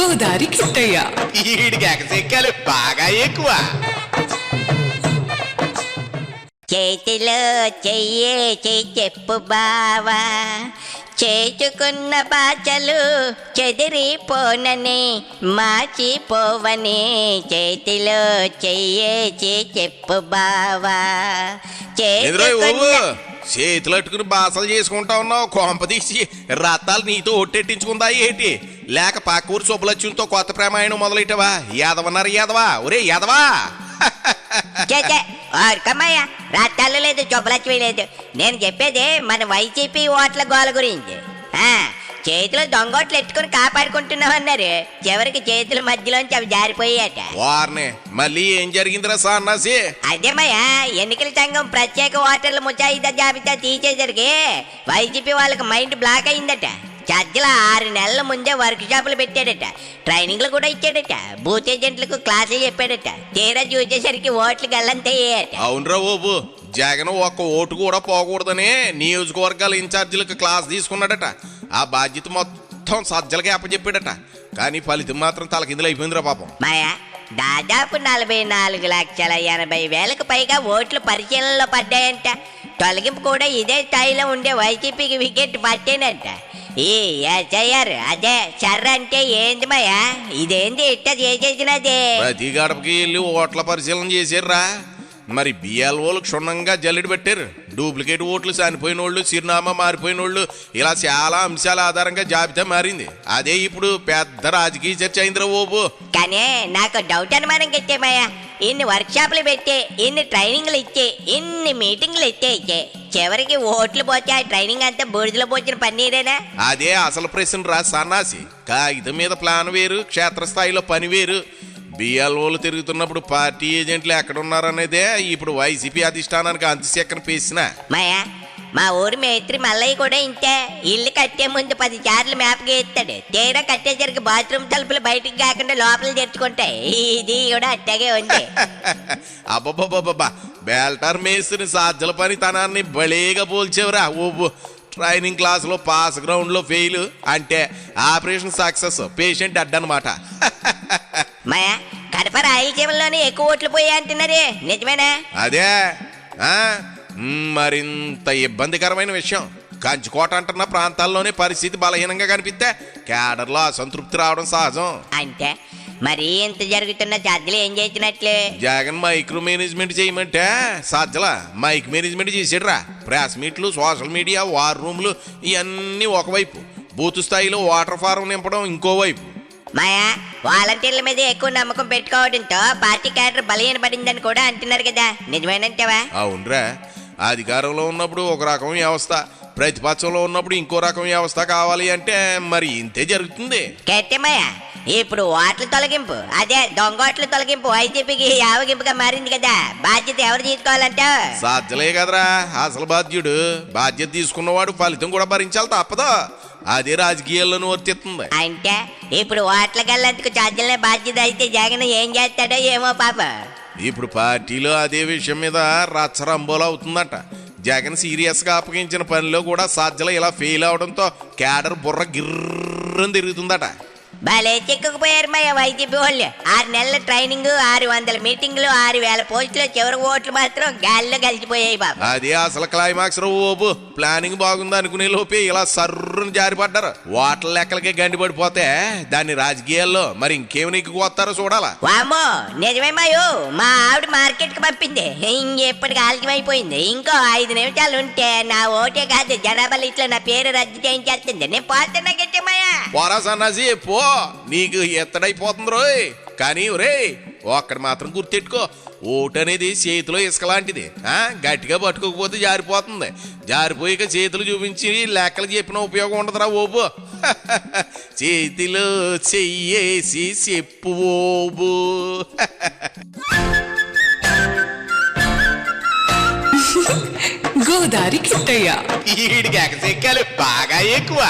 గోదారి కిట్టయ్య ఈడికి ఎగసెక్కాలి బాగా ఎక్కువ. చేతిలో చెయ్యేసి చెప్పు బావా, చేసుకున్న బాచలు చెదిరిపోనని మాచిపోవని. చేతిలో చెయ్యేసి చెప్పు బావా, చేతులు అట్టుకుని బాసలు చేసుకుంటా ఉన్నావు. కొంప తీసి రత్తాలు నీతో ఒట్టెట్టించుకుందా ఏంటి? లేక పాకూరు శుభలక్ష్యంతో కొత్త ప్రేమాయణం మొదలెట్టావా? యాదవన్నారు యాదవా, ఒరే యాదవా. కమ్మయ్య, రాత్తాలు లేదు, చొప్పలచ్చి లేదు. నేను చెప్పేది మన వైసీపీ ఓట్ల గోల గురించి. చేతులు దొంగోట్లు ఎట్టుకుని కాపాడుకుంటున్నామన్నారు, చివరికి చేతుల మధ్యలోంచి అవి జారిపోయాట. వారిని మళ్ళీ ఏం జరిగిందిరా సన్నాసి? అదేమయ్యా, ఎన్నికల సంఘం ప్రత్యేక ఓటర్ల ముసాయిదా జాబితా తీసేసరికి వైసీపీ వాళ్ళకి మైండ్ బ్లాక్ అయిందట. చర్చల 6 నెలల ముందే వర్క్ షాపులు పెట్టాడట, ట్రైనింగ్లు కూడా ఇచ్చాడట, బూత్ ఏజెంట్లకు క్లాసులు చెప్పాడట. తీరా చూసేసరికి ఓట్లు గల్లంతయ్యాయట. అవునరా ఓబు, జగన్ ఒక్క ఓటు కూడా పోకూడదని నియోజకవర్గాల ఇన్ఛార్జీలకు క్లాస్ తీసుకున్నాడట. ఆ బాధ్యత మొత్తం సజ్జలకి అప్పచెప్పాడట. కానీ ఫలితం మాత్రం తలకిందులు అయిపోయిందిరా పాపం. మాయా, దాదాపు 44,80,000 పైగా ఓట్లు పరిశీలనలో పడ్డాయంట. తొలగింపు కూడా ఇదే స్థాయిలో ఉండే వైసీపీకి వికెట్ పట్టేనంట. ఈ ఎస్ఐఆర్ అదే చర్ర అంటే ఏంది మాయా? ఇదేంది ఇట్ట చేసేసినది? ప్రతి గడపకి వెళ్ళి ఓట్ల పరిశీలన చేశారురా. మరి బిఎల్ఓలు క్షుణ్ణంగా జల్లెడు పెట్టారు. డూప్లికేట్ ఓట్లు చనిపోయిన వాళ్ళు, చిరునామా మారిపోయిన వాళ్ళు, ఇలా చాలా అంశాల ఆధారంగా జాబితా మారింది. అదే ఇప్పుడు పెద్ద రాజకీయ చర్చ అయిందిరా ఓబు. కానీ నాకు డౌట్ అనుమానం కెట్టామయ్యా, ఇన్ని వర్క్ షాపులు పెట్టి, ఇన్ని ట్రైనింగ్లు ఇచ్చి, ఇన్ని మీటింగ్లు ఇచ్చే చివరికి ఓట్లు పోతే ఆ ట్రైనింగ్ అంతా బూడిదలో పోచిన పన్నీరేనా? అదే అసలు ప్రశ్న రా సన్నాసి. కాగితం మీద ప్లాన్ వేరు, క్షేత్రస్థాయిలో పని వేరు. బిఎల్ఓలు తిరుగుతున్నప్పుడు పార్టీ ఏజెంట్లు ఎక్కడున్నారనేదే ఇప్పుడు వైసీపీ అధిష్టానానికి అంత్యశక్తిని పేసిన. మాయా, మా ఊరి మేస్త్రి మల్లయ్య కూడా ఇంతే. ఇల్లు కట్టే ముందు 10 సార్లు మ్యాప్ గీస్తాడు, తీరా కట్టేసరికి బాత్రూమ్ తలుపులు బయటికి కాకుండా లోపల తెచ్చుకుంటాయి. ఇది కూడా అట్టాగే ఉంది. అబ్బబ్బబ్బబ్బా, బేల్టార్ మేస్త్రిని సాధ్యల పనితనాన్ని బలేగా పోల్చేవరా ఓబు. ట్రైనింగ్ క్లాసులో పాస్, గ్రౌండ్లో ఫెయిల్ అంటే ఆపరేషన్ సక్సెస్, పేషెంట్ అడ్డనమాట. మాయా, కడప రాయలసీమలోనే ఎక్కువ ఓట్లు పోయా అంటున్నారే, నిజమేనా? అదే మరింత ఇబ్బందికరమైన విషయం. కంచుకోట అంటున్న ప్రాంతాల్లోనే పరిస్థితి బలహీనంగా కనిపిస్తే కేడర్లో అసంతృప్తి రావడం సహజం. అంటే మరి ఇంత జరుగుతున్న సజ్జలు ఏం చేసినట్లే? జగన్ మైక్రో మేనేజ్మెంట్ చేయమంటే సజ్జల మైక్ మేనేజ్మెంట్ చేసాడురా. ప్రెస్ మీట్లు, సోషల్ మీడియా, వార్ రూమ్లు ఇవన్నీ ఒకవైపు, బూత్ స్థాయిలో వాటర్ ఫారం నింపడం ఇంకోవైపు. మాయా, వాలంటీర్ల మీద ఎక్కువ నమ్మకం పెట్టుకోవడంతో పార్టీ క్యాడర్ బలహీనపడిందని కూడా అంటున్నారు కదా, నిజమేనంటావా? అవునరా, అధికారంలో ఉన్నప్పుడు ఒక రకం వ్యవస్థ, ప్రతిపక్షంలో ఉన్నప్పుడు ఇంకో రకం వ్యవస్థ కావాలి అంటే మరి ఇంతే జరుగుతుంది. కేటమయ్య, ఇప్పుడు ఓట్ల తొలగింపు, అదే దొంగోట్ల తొలగింపు వైసీపీకి యావగింపుగా మారింది కదా, బాధ్యత ఎవరు తీసుకోవాలంట? సాధ్యలే కదరా అసలు బాధ్యుడు. బాధ్యత తీసుకున్నవాడు ఫలితం కూడా భరించాలి, తప్పదు. అదే రాజకీయాల్లోనూ వర్తిస్తుంది. అంటే ఇప్పుడు ఓట్ల గల్లందుకు సాధ్యలే బాధ్యత అయితే జగన్ ఏం చేస్తాడో ఏమో పాప. ఇప్పుడు పార్టీలో అదే విషయం మీద రచ్చరంబోలు అవుతుందట. జగన్ సీరియస్ గా అప్పగించిన పనిలో కూడా సాధ్యలు ఇలా ఫెయిల్ అవడంతో క్యాడర్ బుర్ర గిర్రని తిరుగుతుందట. భలే చిక్కుకుపోయారు మా వైసీపీ వాళ్ళు. 6 నెలల ట్రైనింగ్, 600 మీటింగ్లు, 6,000 పోస్టులు, చివరి ఓట్లు మాత్రం గాల్లో కలిసిపోయాయి బాబు. అదే అసలు క్లైమాక్స్ ఓబు. ప్లానింగ్ బాగుంది అనుకునే లోపే ఇలా సర్రును జారిపడ్డారు. ఓట్ల లెక్కలకే గండిపడిపోతే దాన్ని రాజకీయాల్లో మరి ఇంకేమి నెక్కుకొస్తారో చూడాలా. వామ్మో, నిజమేమాయో, మా ఆవిడ మార్కెట్ కి పంపింది. ఇంకెప్పటికి ఆలస్యం అయిపోయింది. ఇంకో 5 నిమిషాలు ఉంటే నా ఓటే కాదు, జనాభా లిస్ట్ లో నా పేరు రద్దు చేయించేస్తుంది. నేను పోతున్నా గట్టిమాయా. పోరా సన్నాసి పో, నీకు ఎత్తడైపోతుంది రోయ్. కానీ ఒరే ఒక్కడి మాత్రం గుర్తెట్టుకో, ఓటు అనేది చేతిలో ఇసుక లాంటిది. గట్టిగా పట్టుకోకపోతే జారిపోతుంది. జారిపోయాక చేతులు చూపించి లెక్కలు చెప్పిన ఉపయోగం ఉండదురా ఓబు. చేతిలో చెయ్యేసి చెప్పు ఓబు. గోదారి కిట్టయ్య ఈడికి ఎగసెక్కాలి బాగా ఎక్కువ.